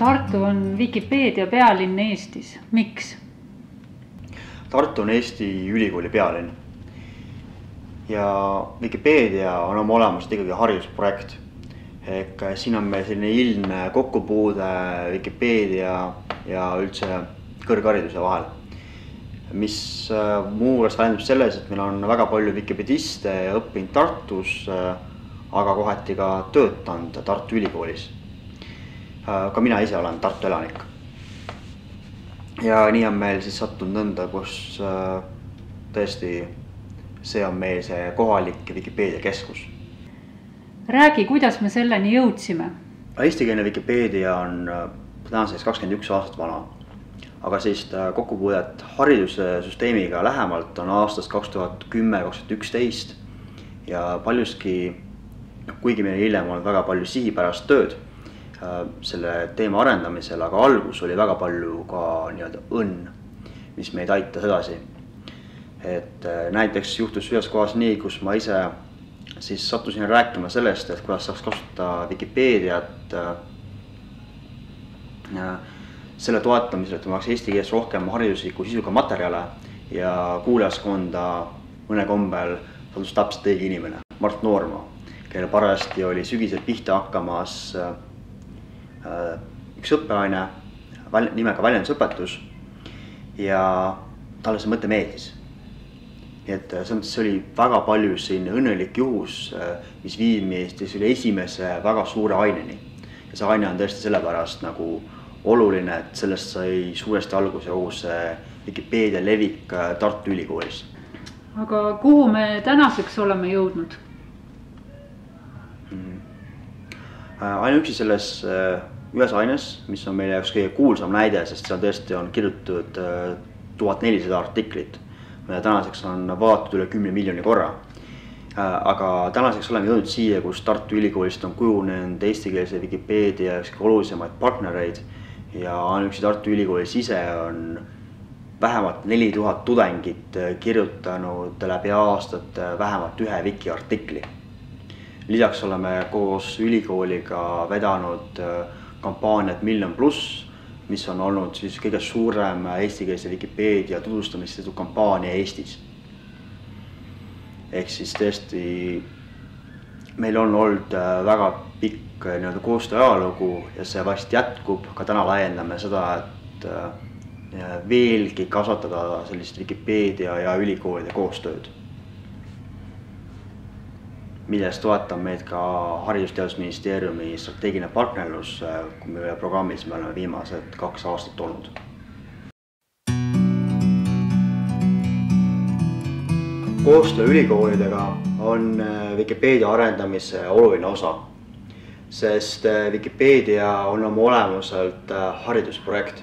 Tartu on Vikipeedia pealinn Eestis. Miks? Tartu on Eesti ülikooli pealinn. Ja Vikipeedia on oma olemuselt ikkagi haridusprojekt. Ehk siin on meil selline ilmne kokkupuude Vikipeedia ja üldse kõrghariduse vahel. Mis muuhulgas väljendub selles, et meil on väga palju vikipediste õppinud Tartus, aga kohati ka töötanud Tartu ülikoolis. Ka mina ise olen Tartu elanik. Ja nii on meil siis sattunud nõnda, kus tõesti see on meil see kohalik Vikipeedia keskus. Räägi, kuidas me selleni jõudsime? Eestikeelne Vikipeedia on tänaseks 21 aastat vana, aga sellist kokkupuudet haridussüsteemiga lähemalt on aastast 2010-2011 ja paljuski, kuigi meil hiljem on väga palju sihipärast tööd selle teema arendamisel, aga algus oli väga palju ka õnn, mis meid aitas edasi. Et näiteks juhtus ühes kohas nii, kus ma ise siis sattusin rääkima sellest, et kuidas saaks kasutada Vikipeediat selle toetamisel, et ma oleks eesti keeles rohkem haridusliku sisuga materjale ja kuulajaskonda mõne kombel tundus täpselt õige inimene, Mart Noorma, kelle parajasti oli sügisel pihta hakkamas üks õppeaine nimega väljendusõpetus ja talle see mõte meeldis. Et see oli väga palju selline õnnelik juhus, mis viib meist esimese väga suure aineni. Ja see aine on tõesti sellepärast nagu oluline, et sellest sai suuresti alguse see Vikipeedia levik Tartu ülikoolis. Aga kuhu me tänaseks oleme jõudnud? Ainuüksi selles ühes aines, mis on meile üks kõige kuulsam näide, sest seal tõesti on kirjutatud 1400 artiklit. Ja tänaseks on vaadatud üle 10 miljoni korra. Aga tänaseks oleme jõudnud siia, kus Tartu ülikoolist on kujunenud eestikeelse Vikipeedia üks olulisemaid partnereid ja ainuüksi Tartu ülikoolis ise on vähemalt 4000 tudengit kirjutanud läbi aastate vähemalt ühe Viki artikli. Lisaks oleme koos ülikooliga vedanud kampaaniat Miljon Pluss, mis on olnud siis kõige suurem eestikeelse Vikipeedia tutvustamisest kampaania Eestis. Ehk siis tõesti meil on olnud väga pikk koostöö ajalugu ja see vast jätkub, ka täna laiendame seda, et veelgi kasvatada sellist Vikipeedia ja ülikoolide koostööd, millest toetab meid ka Haridus-Teadusministeeriumi strateegiline partnerlus, kui meie programmis me oleme viimased 2 aastat olnud. Koostöö ülikoolidega on Vikipeedia arendamise oluline osa, sest Vikipeedia on oma olemuselt haridusprojekt.